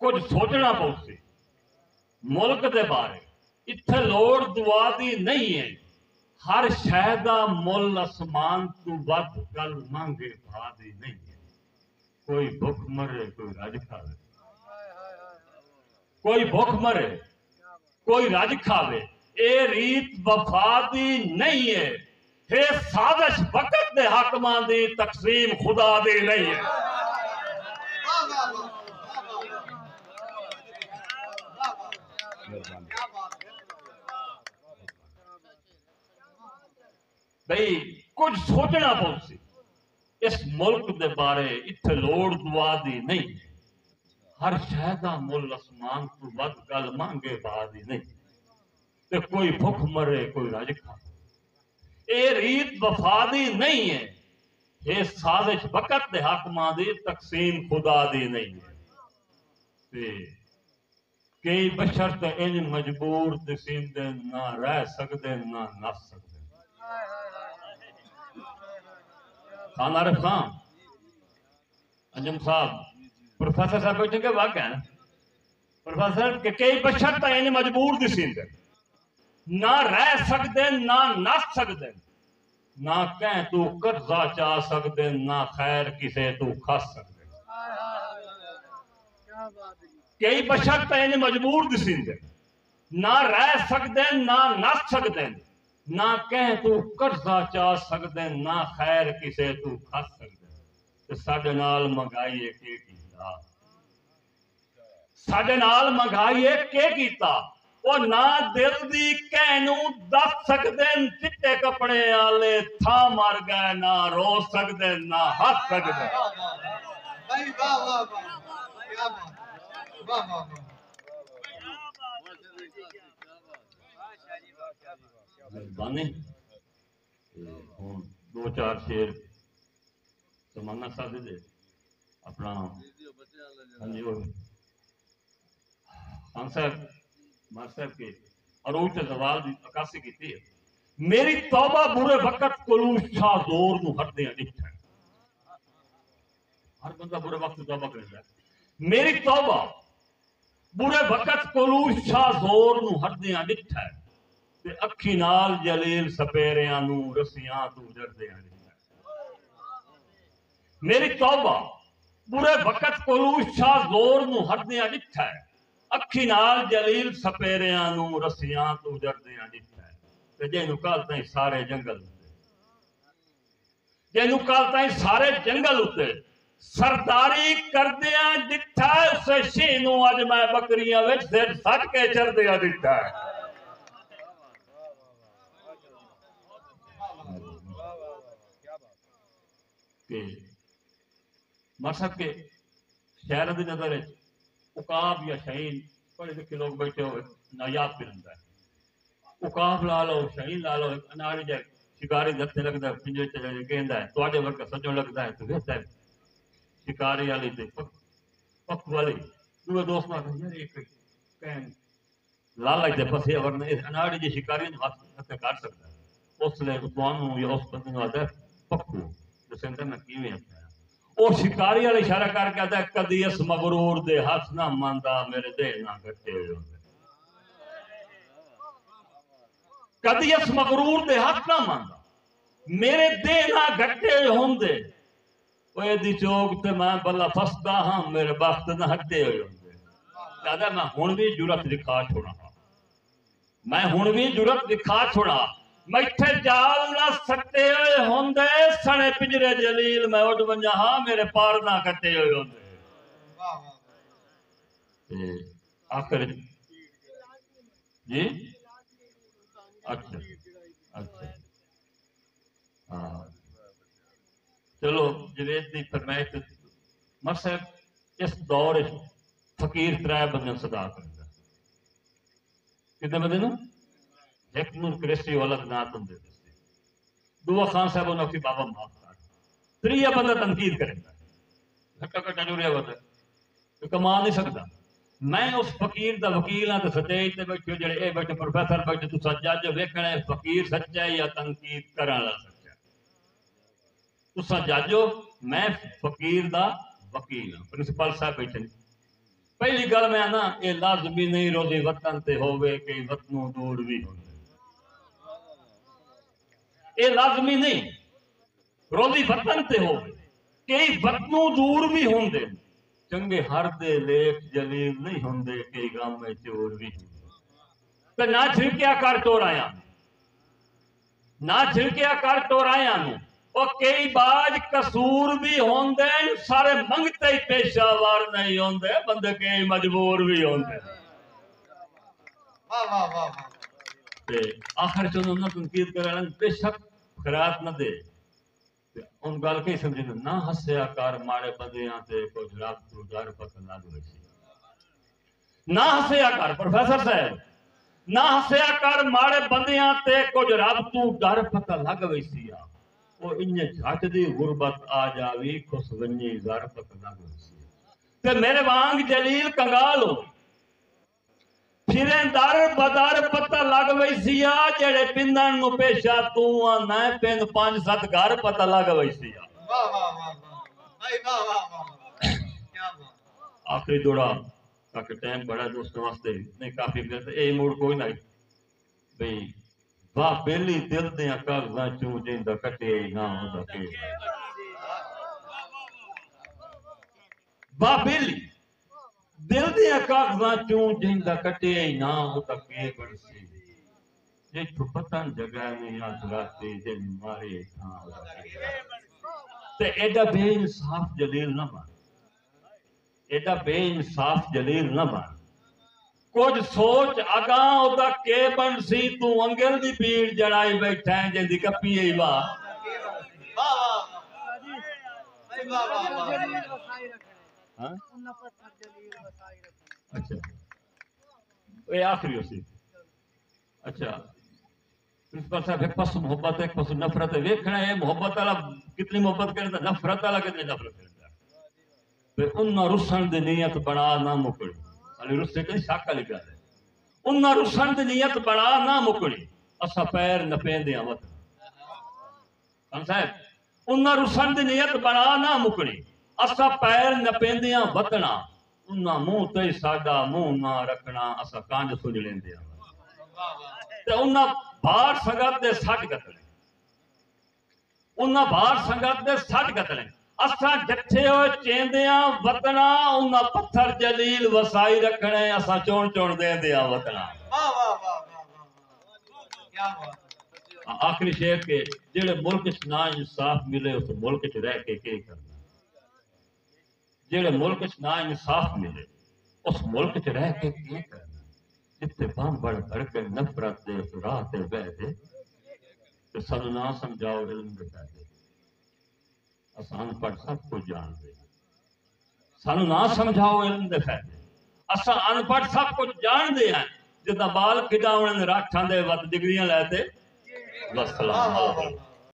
کچھ سوچنا پؤ سی ملک دے بارے اتھے لوڑ دعا دی نہیں ہے ہر شے دا مل اسمان تو ود گل مانگے بھا دی نہیں ہے کوئی بھوک مرے کوئی رج کھاوے کوئی بھوک مرے کوئی رج کھاوے اے ریت وفا دی نہیں ہے اے سازش وقت دے حاکماں دی تقسیم خدا دی نہیں ہے بھئی کچھ سوچنا پؤ سی اس ملک دے بارے اتھے لوڑ دعا دی نہیں ہر شے دا مل اسمان تو ود گل مانگے بھا دی نہیں تے کوئی بھوک مرے کوئی رج کھاوے اے ریت وفا دی نہیں ہے یہ سازش وقت دے حاکماں دی تقسیم خدا دی نہیں ہے تے کئی بشر تے انج مجبور دسین دے نہ رہ سکدے نہ نس سکدے خان عارف خان انجم صاحب پروفیسر صاحب بیٹھے کے واقع ہے پروفیسر کہ کئی بشر تے انج مجبور دسین دے نہ رہ سکدے نہ نس سکدے نہ کہیں تو قرضہ چاہ سکدے نہ خیر کسے تو کھس سکدے کئی بشر تے انج مجبور دسین دے نہ رہ سکدے نہ نس سکدے نہ کہیں تو قرضہ چاہ سکدے نہ خیر کسے تو کھس سکدے تے ساڈے نال منگائیے کے کیتا ساڈے نال منگائیے کے کیتا وہ نہ دل دی کہنوں دس سکدے چٹے کپڑے آلے تھا مر گئے نہ رو سکدے نہ ہس سکدے مہربانی دو چار شیر زمانہ ساتھ دے اپنا خان صاحب مار صاحب کے عروج تے زوال دی عکاسی کیتی ہے میری توبہ برے وقت کولو شاہ زور نو ہٹ دیاں ڈٹھا ہے ہر بندہ برے وقت توبہ کرتا ہے میری توبہ برے وقت کولو شاہ زور نو ہٹ دیاں ڈٹھا ہے تے اکھی نال جلیل سپیریاں نو رسیاں تو جردیاں ڈٹھا ہے میری توبہ برے وقت کولو شاہ زور نو ہٹ دیاں ڈٹھا ہے اکھی نال جلیل سپیریاں نو رسیاں تو جردیاں ڈٹھا ہے تے جینو کال تائیں سارے جنگل ہوتے جینو کال تائیں سارے جنگل ہوتے سرداری کردیاں ڈٹھا ہے اسے شینو اج میں بکریاں وچ سر سٹ کے چردیاں ڈٹھا ہے کہ مقصد کے شہر دی نظر عقاب یا شہین پڑھے لکھے لوگ بیٹھے ہوئے نایاب بھی رہتا ہے عقاب لا لو شہین لا لو اناری جائے شکاری دھتے لگتا ہے پنجے چلے کہندا ہے تواڈے ورگا سجوں لگتا ہے تو ویسا ہے شکاری والی تے پک والی دوے دوست نہ یار ایک کہیں لالا دے پسے ورنہ اس اناڑی جی شکاری نو ہاتھ کاٹ سکتا ہے اس لے توانوں یا اس بندے نو آتا ہے پکو جسے میں کیویں ہے اور شکاری والے اشارہ کر کے آتا ہے کدی اس مغرور دے ہاتھ نہ ماندا میرے دے نہ گٹے ہوندے کدی اس مغرور دے ہاتھ نہ ماندا میرے دے نہ گٹے ہوندے اوے دی چوک تے میں بلا فسدا ہاں میرے بخت نہ ہٹے ہوئے ہوندے دادا میں ہن بھی جرأت دکھا چھوڑا میں ہن بھی جرأت دکھا چھوڑا میٹھے جال نہ سٹے ہوئے ہوندے سنے پنجرے جلیل میں اٹھ ونجا ہاں میرے پار نہ کٹے ہوئے ہوندے آخر جی اچھا اچھا ہاں چلو جوید دی فرمائش مقصد اس دور فقیر ترائے بندے صدا کرتا کتنے بندے نا ایک نور کریسی والا نات ہوں دیتے دو خان صاحب انہوں کی بابا معاف کر تریہ بندہ تنقید کریں گا گھٹا گھٹا جو رہا ہوتا ہے کما نہیں سکتا میں اس فقیر دا وکیل ہاں تے سٹیج تے بیٹھے جڑے اے بیٹھے پروفیسر بیٹھے تو سجاد جو ویکھنا ہے فقیر سچا ہے یا تنقید کرن والا سچا ہے تساں جاجو میں فقیر دا وکیل ہاں پرنسپل صاحب بیٹھے پہلی گل میں آنا یہ لازمی نہیں روزی وطن تے ہوئے کئی وطنوں دور بھی ہوندے یہ لازمی نہیں روزی وطن تے ہوئے کئی وطنوں دور بھی ہوندے چنگے ہر دے لیک جلیل نہیں ہوندے کئی گام میں چور بھی ہوندے تو نہ چھڑکیا کر چورایا نہ چھڑکیا کر چورایا نو اور کئی باج قصور بھی ہوندے سارے منگتے ہی پیشہ وار نہیں ہوندے بندے کئی مجبور بھی ہوندے آخر چونوں نہ تنقید کرنا بے شک خیرات نہ دے ان گل کے سمجھے نہ ہسیا کر ماڑے بندیاں تے کچھ رب تو ڈر پتہ لگ ویسی نہ ہسیا کر پروفیسر صاحب نہ ہسیا کر ماڑے بندیاں تے کچھ رب تو ڈر پتہ لگ ویسی وہ انہیں جھٹ دی غربت آ جاوی کس ونجی زار پتہ لگ ویسی تے میرے وانگ جلیل کنگال ہو پھریں در بدر پتہ لگ ویسی جڑے پندن نو پیشہ تو نہ پند 5-7 گھر پتہ لگ ویسی آخری دوڑا تاکہ ٹائم بڑا دوستوں واسطے نہیں کافی ملتا اے موڑ کوئی نہیں بھئی واہ بیلی دل دیاں کاغذاں چوں جیندہ کٹے نہ ہوندا کہ واہ بیلی دل دیاں کاغذاں چوں جیندہ کٹے نہ ہوندا کہ بڑسی جے چھپتن جگہ میں یاد راتے جن مارے ہاں ہوندا کہ تے ایڈا بے انصاف جلیل نہ بن ایڈا بے انصاف جلیل نہ بن کچھ سوچ اگاں ہوتا کہ بن سی تو انگل دی پیڑ جڑائی بیٹھا ہے جن دی کپی ہے واہ اچھا یہ آخری ہو سی اچھا پرنسپل صاحب ایک پاس محبت ہے ایک پاس نفرت ہے ویکھنا ہے محبت والا کتنی محبت کرتا نفرت والا کتنی نفرت کرتا پھر انہاں رسن دی نیت بنا نہ مکڑی علی رسے کہیں شاکہ لکھا ہے انہاں رسن دی نیت بنا نہ مکڑی اسا پیر نپین دیاں وطن ہم صاحب انہاں رسن دی نیت بنا نہ مکڑی اسا پیر نپین دیاں وطنا انہاں منہ تے ساڈا منہ نہ رکھنا اسا کانج سنج لین دیاں تے انہاں بھار سنگت دے سٹ قتلیں انہاں بھار سنگت دے سٹ قتلیں اساں جٹھے ہوئے چیندیاں وطنا انہاں پتھر جلیل وسائی رکھنے اساں چون چون دے دیاں وطنا آخری شعر کے جڑے ملک نا انصاف ملے اس ملک چ رہ کے کرنا جڑے ملک نا انصاف ملے اس ملک چ رہ کے کرنا جتے بام بڑھ بڑھ کے نفرت دے راہ تے بہ دے تے سانو نہ سمجھاؤ علم دے فائدے اسان پڑھ سب کچھ جان دے سانو نہ سمجھاؤ علم دے فائدے اساں ان پڑھ سب کچھ جان دے ہیں جدا بال کھڈاونے راکھاں دے وقت ڈگریاں لے تے وسلام